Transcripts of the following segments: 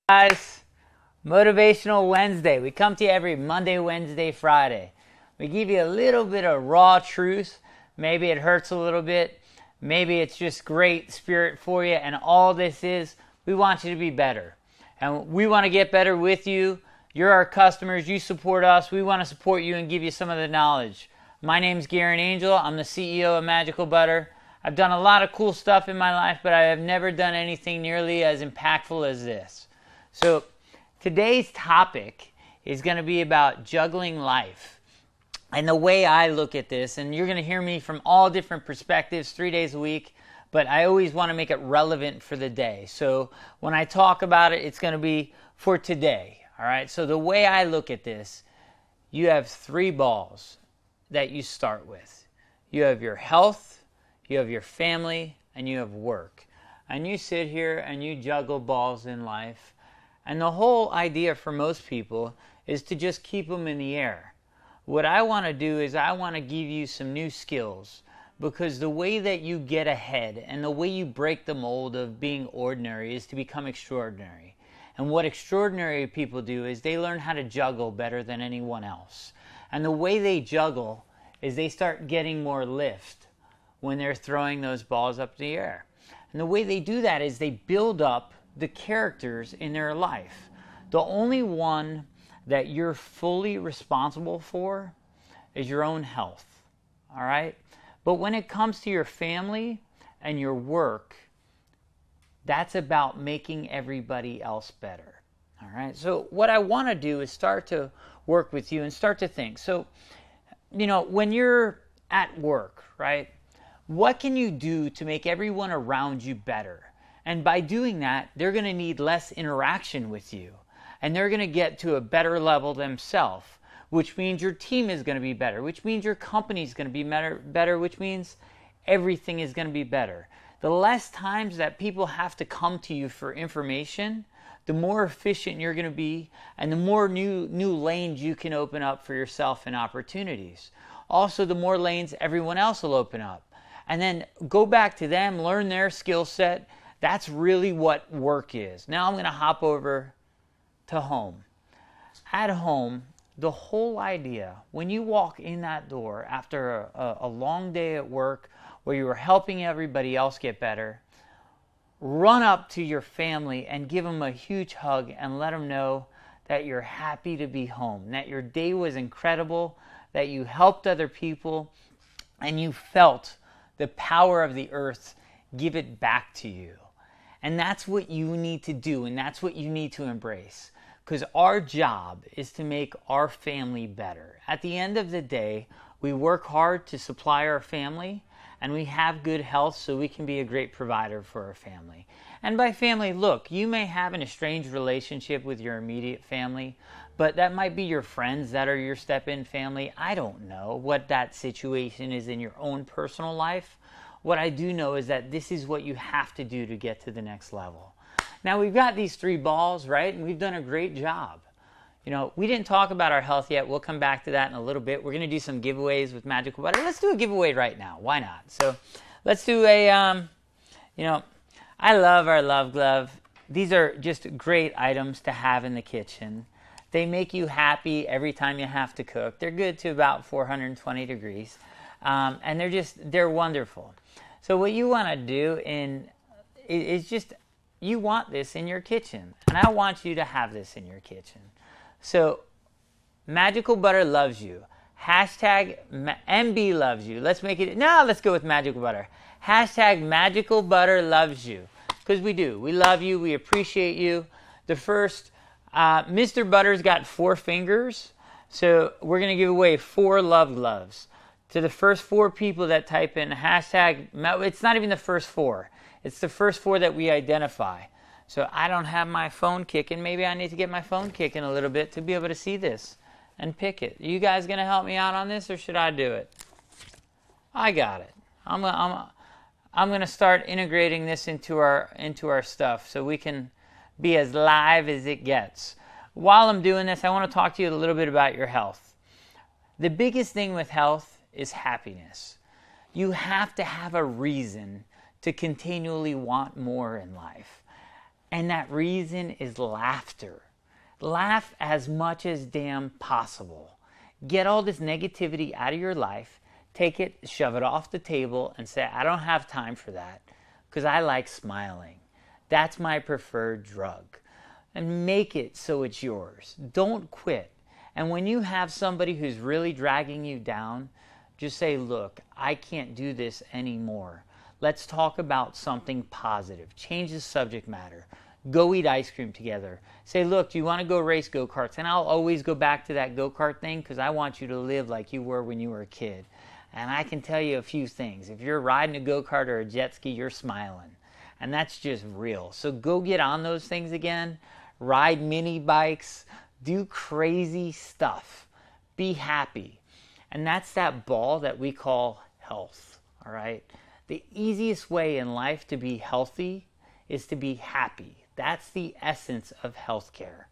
Guys, Motivational Wednesday. We come to you every Monday, Wednesday, Friday. We give you a little bit of raw truth. Maybe it hurts a little bit. Maybe it's just great spirit for you. And all this is, we want you to be better. And we want to get better with you. You're our customers. You support us. We want to support you and give you some of the knowledge. My name's Garyn Angel. I'm the CEO of Magical Butter. I've done a lot of cool stuff in my life, but I have never done anything nearly as impactful as this. So today's topic is going to be about juggling life. And the way I look at this, and you're going to hear me from all different perspectives 3 days a week, but I always want to make it relevant for the day. So when I talk about it, it's going to be for today. All right. So the way I look at this, you have 3 balls that you start with. You have your health, you have your family, and you have work. And you sit here and you juggle balls in life. And the whole idea for most people is to just keep them in the air. What I want to do is I want to give you some new skills, because the way that you get ahead and the way you break the mold of being ordinary is to become extraordinary. And what extraordinary people do is they learn how to juggle better than anyone else. And the way they juggle is they start getting more lift when they're throwing those balls up in the air. And the way they do that is they build up the characters in their life. The only one that you're fully responsible for is your own health. All right? But when it comes to your family and your work, that's about making everybody else better. All right? So what I want to do is start to work with you and start to think. So, when you're at work, right? What can you do to make everyone around you better? And by doing that, they're going to need less interaction with you. And they're going to get to a better level themselves, which means your team is going to be better, which means your company is going to be better, which means everything is going to be better. The less times that people have to come to you for information, the more efficient you're going to be, and the more new lanes you can open up for yourself and opportunities. Also, the more lanes everyone else will open up. And then go back to them, learn their skill set. That's really what work is. Now I'm going to hop over to home. At home, the whole idea, when you walk in that door after a long day at work where you are helping everybody else get better, run up to your family and give them a huge hug and let them know that you're happy to be home, that your day was incredible, that you helped other people, and you felt the power of the earth give it back to you. And that's what you need to do, and that's what you need to embrace. Because our job is to make our family better. At the end of the day, we work hard to supply our family, and we have good health so we can be a great provider for our family. And by family, look, you may have an estranged relationship with your immediate family, but that might be your friends that are your step-in family. I don't know what that situation is in your own personal life. What I do know is that this is what you have to do to get to the next level. Now, we've got these 3 balls, right? And we've done a great job. We didn't talk about our health yet. We'll come back to that in a little bit. We're going to do some giveaways with Magical Butter. Let's do a giveaway right now. Why not? So let's do a, I love our Love Glove. These are just great items to have in the kitchen. They make you happy every time you have to cook. They're good to about 420 degrees. And they're wonderful. So what you want to do is just, you want this in your kitchen. And I want you to have this in your kitchen. So Magical Butter loves you. Hashtag MB loves you. Let's go with Magical Butter. Hashtag Magical Butter loves you. Because we do. We love you. We appreciate you. The first, Mr. Butter's got 4 fingers. So we're going to give away 4 Love Gloves to the first 4 people that type in hashtag. It's not even the first 4. It's the first 4 that we identify. So I don't have my phone kicking. Maybe I need to get my phone kicking a little bit to be able to see this and pick it. Are you guys going to help me out on this, or should I do it? I got it. I'm going to start integrating this into our stuff so we can be as live as it gets. While I'm doing this, I want to talk to you a little bit about your health. The biggest thing with health is happiness. You have to have a reason to continually want more in life. And that reason is laughter. Laugh as much as damn possible. Get all this negativity out of your life. Take it, shove it off the table, and say, I don't have time for that because I like smiling. That's my preferred drug. And make it so it's yours. Don't quit. And when you have somebody who's really dragging you down, just say, look, I can't do this anymore. Let's talk about something positive. Change the subject matter. Go eat ice cream together. Say, look, do you want to go race go-karts? And I'll always go back to that go-kart thing because I want you to live like you were when you were a kid. And I can tell you a few things. If you're riding a go-kart or a jet ski, you're smiling. And that's just real. So go get on those things again. Ride mini bikes. Do crazy stuff. Be happy. And that's that ball that we call health. All right? The easiest way in life to be healthy is to be happy. That's the essence of healthcare.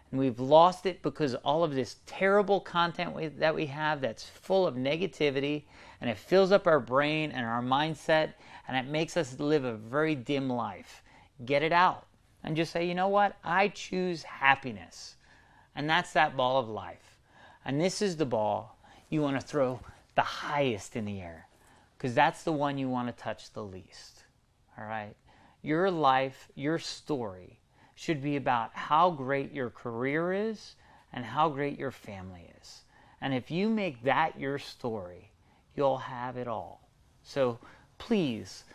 And we've lost it because all of this terrible content that we have that's full of negativity, and it fills up our brain and our mindset, and it makes us live a very dim life. Get it out and just say, you know what? I choose happiness. And that's that ball of life. And this is the ball you want to throw the highest in the air because that's the one you want to touch the least. All right? Your life, your story should be about how great your career is and how great your family is. And if you make that your story, you'll have it all. So please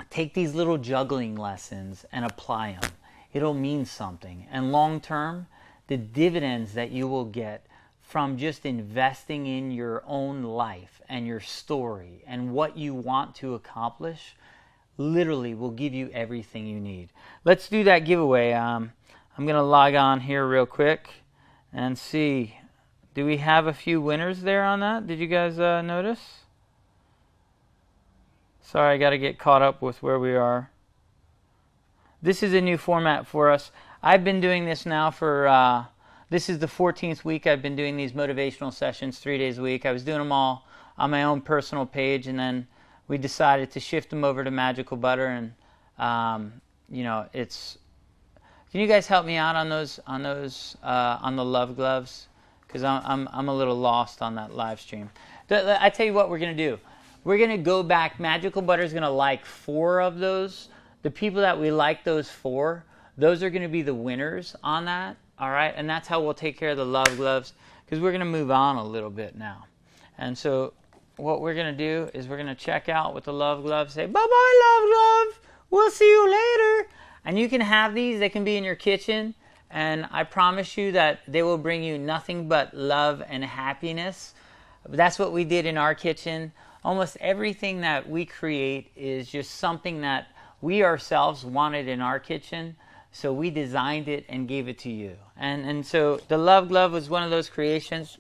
take these little juggling lessons and apply them. It'll mean something. And long term, the dividends that you will get from just investing in your own life and your story and what you want to accomplish literally will give you everything you need. Let's do that giveaway. I'm going to log on here real quick and see. Do we have a few winners there on that? Did you guys notice? Sorry, I got to get caught up with where we are. This is a new format for us. I've been doing this now for, this is the 14th week I've been doing these motivational sessions 3 days a week. I was doing them all on my own personal page, and then we decided to shift them over to Magical Butter, and you know, it's. Can you guys help me out on the love gloves? Because I'm a little lost on that live stream. I tell you what we're gonna do. We're gonna go back. Magical Butter is gonna like 4 of those. The people that we like those 4, those are gonna be the winners on that. All right, and that's how we'll take care of the love gloves, because we're gonna move on a little bit now, and so. What we're going to do is we're going to check out with the love glove, say, bye-bye, love glove. We'll see you later. And you can have these. They can be in your kitchen. And I promise you that they will bring you nothing but love and happiness. That's what we did in our kitchen. Almost everything that we create is just something that we ourselves wanted in our kitchen. So we designed it and gave it to you. And so the love glove was one of those creations.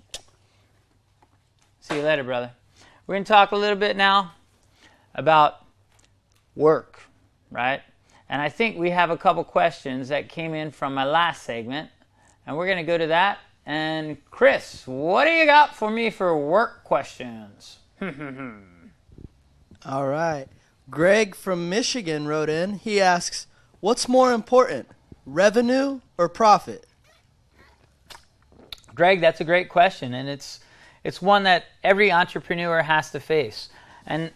See you later, brother. We're going to talk a little bit now about work, right? And I think we have a couple questions that came in from my last segment, and we're going to go to that. And Chris, what do you got for me for work questions? All right. Greg from Michigan wrote in. He asks, what's more important, revenue or profit? Greg, that's a great question, and it's one that every entrepreneur has to face. And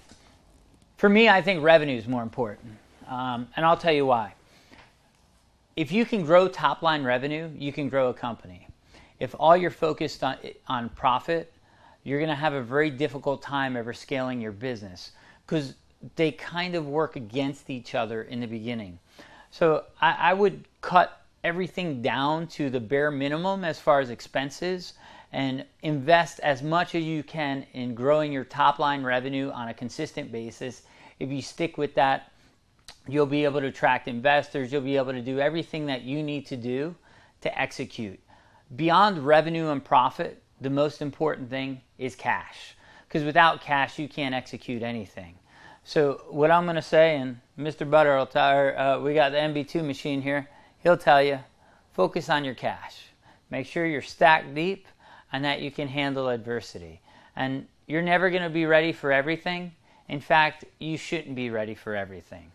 for me, I think revenue is more important. And I'll tell you why. If you can grow top-line revenue, you can grow a company. If all you're focused on profit, you're going to have a very difficult time ever scaling your business because they kind of work against each other in the beginning. So I would cut everything down to the bare minimum as far as expenses and invest as much as you can in growing your top line revenue on a consistent basis. If you stick with that, you'll be able to attract investors. You'll be able to do everything that you need to do to execute. Beyond revenue and profit, the most important thing is cash. Because without cash, you can't execute anything. So what I'm going to say, and Mr. Butter will tell we got the MB2 machine here. He'll tell you, focus on your cash. Make sure you're stacked deep and that you can handle adversity. And you're never going to be ready for everything. In fact, you shouldn't be ready for everything.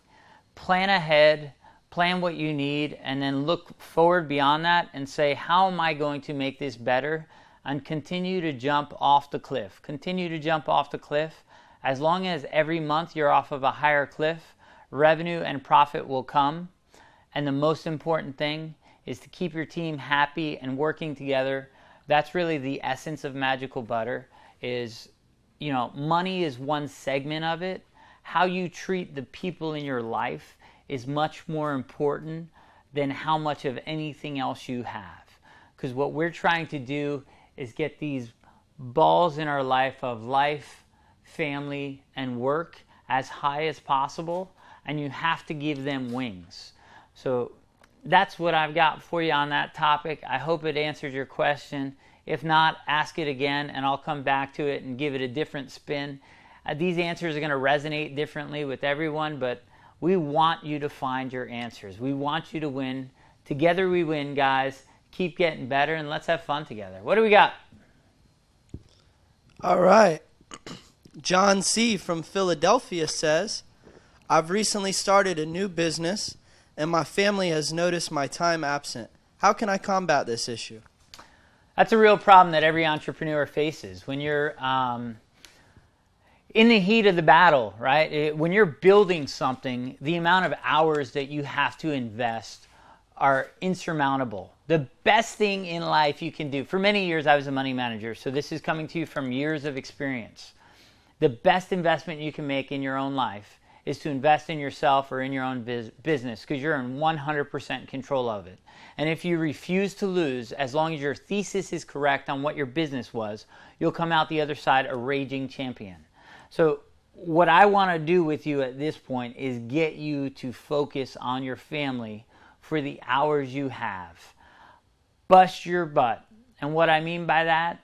Plan ahead, plan what you need, and then look forward beyond that and say, how am I going to make this better? And continue to jump off the cliff. Continue to jump off the cliff. As long as every month you're off of a higher cliff, revenue and profit will come. And the most important thing is to keep your team happy and working together. That's really the essence of Magical Butter. Is, money is one segment of it. How you treat the people in your life is much more important than how much of anything else you have. Because what we're trying to do is get these balls in our life of life, family, and work as high as possible, and you have to give them wings. So that's what I've got for you on that topic. I hope it answered your question. If not, ask it again, and I'll come back to it and give it a different spin. These answers are going to resonate differently with everyone, but we want you to find your answers. We want you to win. Together we win, guys. Keep getting better, and let's have fun together. What do we got? All right. John C. from Philadelphia says, I've recently started a new business, and my family has noticed my time absent. How can I combat this issue? That's a real problem that every entrepreneur faces. When you're in the heat of the battle, right? When you're building something, the amount of hours that you have to invest are insurmountable. The best thing in life you can do, for many years I was a money manager, so this is coming to you from years of experience. The best investment you can make in your own life is to invest in yourself or in your own business, because you're in 100% control of it. And if you refuse to lose, as long as your thesis is correct on what your business was, you'll come out the other side a raging champion. So what I want to do with you at this point is get you to focus on your family for the hours you have. Bust your butt. And what I mean by that,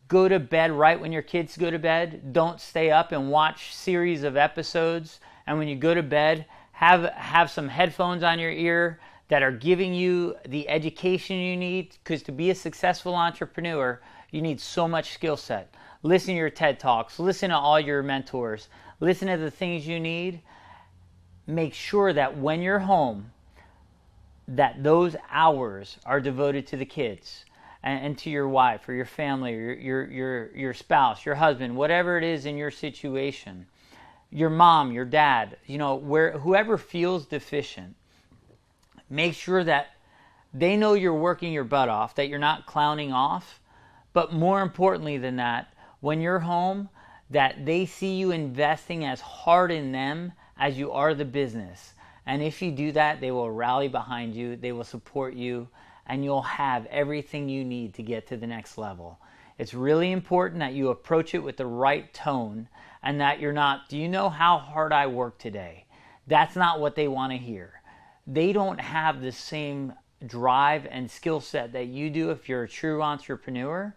go to bed right when your kids go to bed. Don't stay up and watch series of episodes. And when you go to bed, have some headphones on your ear that are giving you the education you need. Because to be a successful entrepreneur, you need so much skill set. Listen to your TED Talks. Listen to all your mentors. Listen to the things you need. Make sure that when you're home, that those hours are devoted to the kids and to your wife or your family or your spouse, your husband, whatever it is in your situation, your mom, your dad, whoever feels deficient, make sure that they know you're working your butt off, that you're not clowning off. But more importantly than that, when you're home, that they see you investing as hard in them as you are the business. And if you do that, they will rally behind you, they will support you, and you'll have everything you need to get to the next level. It's really important that you approach it with the right tone, and that you're not, do you know how hard I work today? That's not what they want to hear. They don't have the same drive and skill set that you do if you're a true entrepreneur.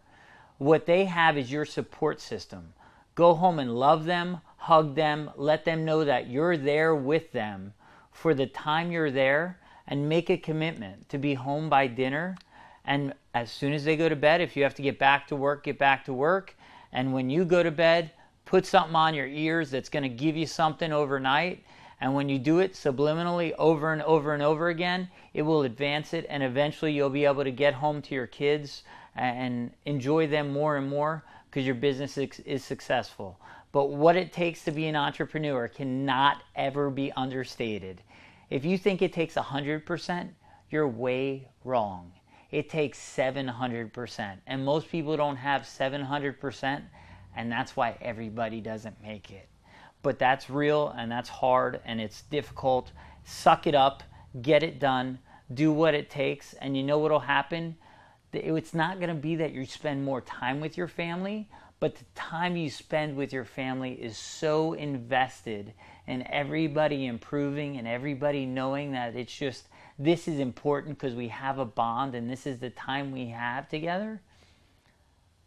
What they have is your support system. Go home and love them, hug them, let them know that you're there with them for the time you're there, and make a commitment to be home by dinner. And as soon as they go to bed, if you have to get back to work, get back to work. And when you go to bed, put something on your ears that's going to give you something overnight. And when you do it subliminally over and over and over again, it will advance it, and eventually you'll be able to get home to your kids and enjoy them more and more, because your business is successful. But what it takes to be an entrepreneur cannot ever be understated. If you think it takes 100%, you're way wrong. It takes 700%. And most people don't have 700%, and that's why everybody doesn't make it. But that's real, and that's hard, and it's difficult. Suck it up, get it done, do what it takes, and you know what'll happen? It's not going to be that you spend more time with your family, but the time you spend with your family is so invested in everybody improving and everybody knowing that it's just, this is important because we have a bond and this is the time we have together.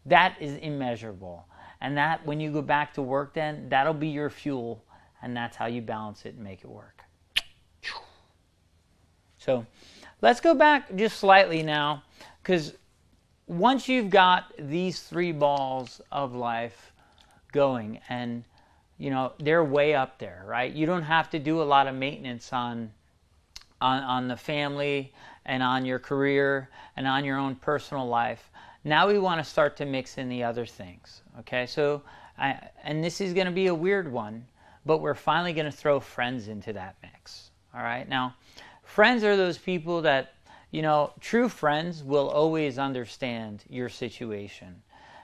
That is immeasurable. And that, when you go back to work then, that'll be your fuel, and that's how you balance it and make it work. So let's go back just slightly now, because once you've got these three balls of life going, and they're way up there, right? You don't have to do a lot of maintenance on on the family and on your career and on your own personal life. Now we want to start to mix in the other things. Okay, so and this is going to be a weird one, but we're finally going to throw friends into that mix. All right, now friends are those people that, true friends will always understand your situation.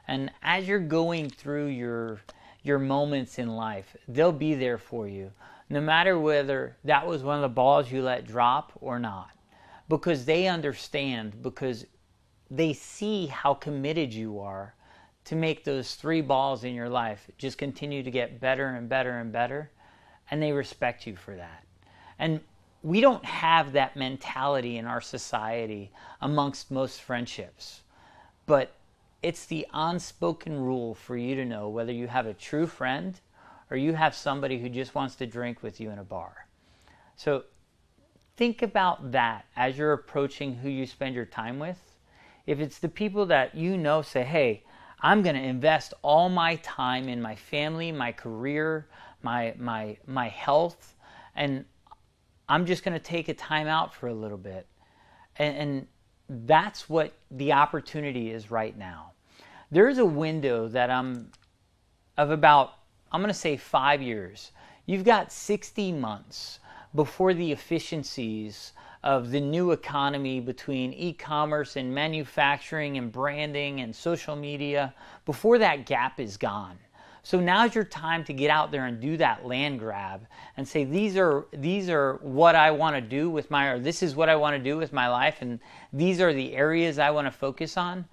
And as you're going through your moments in life, they'll be there for you, no matter whether that was one of the balls you let drop or not. Because they understand, because they see how committed you are to make those 3 balls in your life just continue to get better and better and better, and they respect you for that. And we don't have that mentality in our society amongst most friendships, but it's the unspoken rule for you to know whether you have a true friend or you have somebody who just wants to drink with you in a bar. So think about that as you're approaching who you spend your time with. If it's the people that say, hey, I'm going to invest all my time in my family, my career, my health, and I'm just going to take a time out for a little bit. And that's what the opportunity is right now. There's a window that I'm going to say 5 years. You've got 60 months before the efficiencies of the new economy between e-commerce and manufacturing and branding and social media, before that gap is gone. So now's your time to get out there and do that land grab and say, these are what I want to do with this is what I want to do with my life, and these are the areas I want to focus on.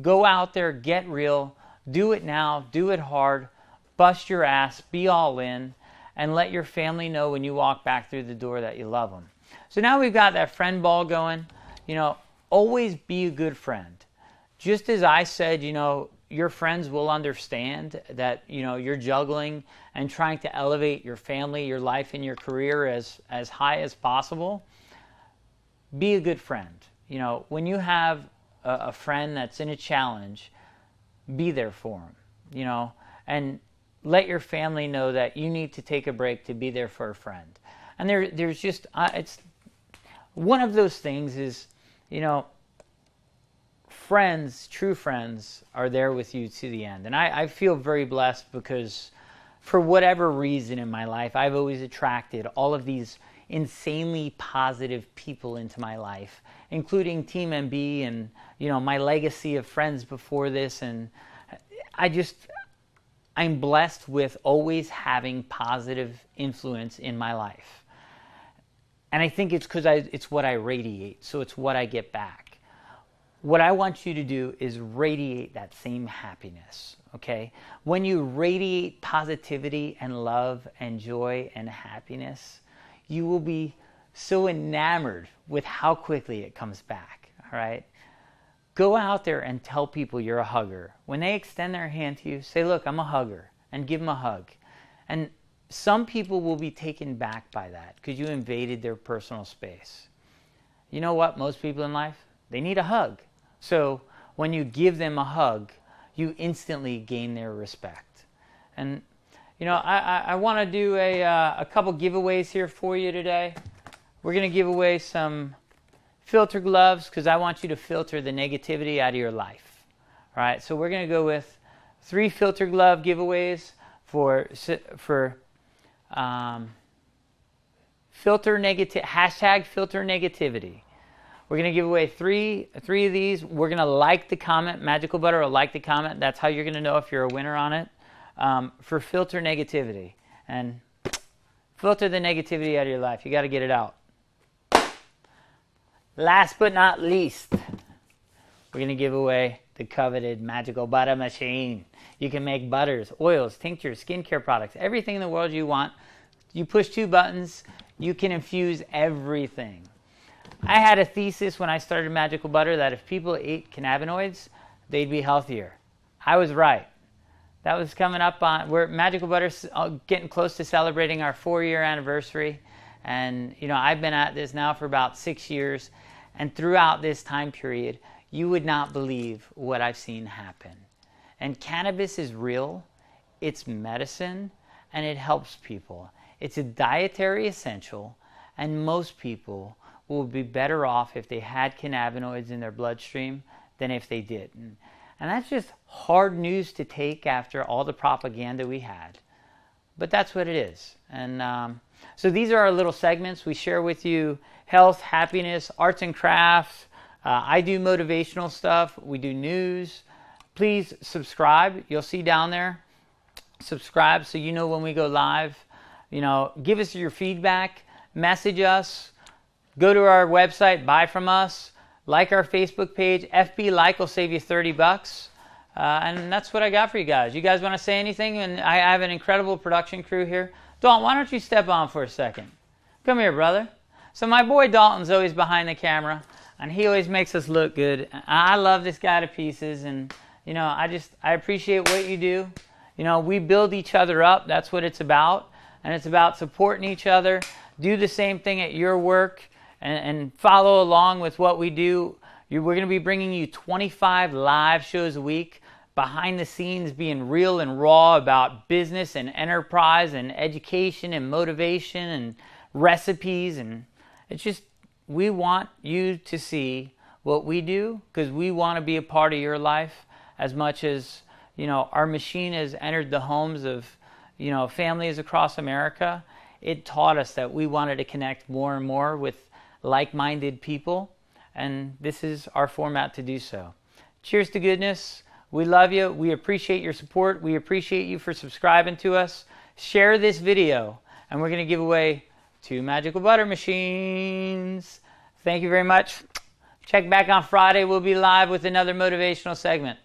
Go out there, get real, do it now, do it hard, bust your ass, be all in, and let your family know when you walk back through the door that you love them. So now we've got that friend ball going. Always be a good friend. Just as I said, your friends will understand that, you're juggling and trying to elevate your family, your life, and your career as high as possible. Be a good friend. When you have a friend that's in a challenge, be there for them, and let your family know that you need to take a break to be there for a friend. And there's just, it's one of those things is, friends, true friends, are there with you to the end. And I feel very blessed because for whatever reason in my life, I've always attracted all of these insanely positive people into my life, including Team MB and, my legacy of friends before this. And I'm blessed with always having positive influence in my life. And I think it's because it's what I radiate, so it's what I get back. What I want you to do is radiate that same happiness, okay? When you radiate positivity and love and joy and happiness, you will be so enamored with how quickly it comes back, all right? Go out there and tell people you're a hugger. When they extend their hand to you, say, look, I'm a hugger, and give them a hug. And some people will be taken back by that because you invaded their personal space. You know what? Most people in life, they need a hug. So when you give them a hug, you instantly gain their respect. And, I want to do a couple giveaways here for you today. We're going to give away some filter gloves because I want you to filter the negativity out of your life. All right, so we're going to go with 3 filter glove giveaways for filter negative, hashtag filter negativity. We're going to give away three of these. We're going to like the comment. Magical Butter will like the comment. That's how you're going to know if you're a winner on it. For filter negativity. And filter the negativity out of your life. You got to get it out. Last but not least, we're going to give away the coveted Magical Butter machine. You can make butters, oils, tinctures, skincare products, everything in the world you want. You push 2 buttons, you can infuse everything. I had a thesis when I started Magical Butter that if people ate cannabinoids, they'd be healthier. I was right. That was coming up on, we're Magical Butter's getting close to celebrating our 4-year anniversary. And, I've been at this now for about 6 years. And throughout this time period, you would not believe what I've seen happen. And cannabis is real, it's medicine, and it helps people. It's a dietary essential, and most people will be better off if they had cannabinoids in their bloodstream than if they didn't. And that's just hard news to take after all the propaganda we had. But that's what it is. And so these are our little segments. We share with you health, happiness, arts and crafts. I do motivational stuff. We do news. Please subscribe. You'll see down there. Subscribe so you know when we go live. You know, give us your feedback. Message us. Go to our website. Buy from us. Like our Facebook page. FB like will save you $30. And that's what I got for you guys. You guys want to say anything? And I have an incredible production crew here. Dalton, why don't you step on for a second? Come here, brother. So my boy Dalton's always behind the camera, and he always makes us look good. I love this guy to pieces, and you know, I appreciate what you do. You know, we build each other up. That's what it's about, and it's about supporting each other. Do the same thing at your work, and follow along with what we do. We're going to be bringing you 25 live shows a week, behind the scenes, being real and raw about business and enterprise and education and motivation and recipes. And it's just, we want you to see what we do because we want to be a part of your life as much as, you know, our machine has entered the homes of, you know, families across America. It taught us that we wanted to connect more and more with like-minded people. And this is our format to do so. Cheers to goodness. We love you. We appreciate your support. We appreciate you for subscribing to us. Share this video, and we're going to give away 2 Magical Butter machines. Thank you very much. Check back on Friday. We'll be live with another motivational segment.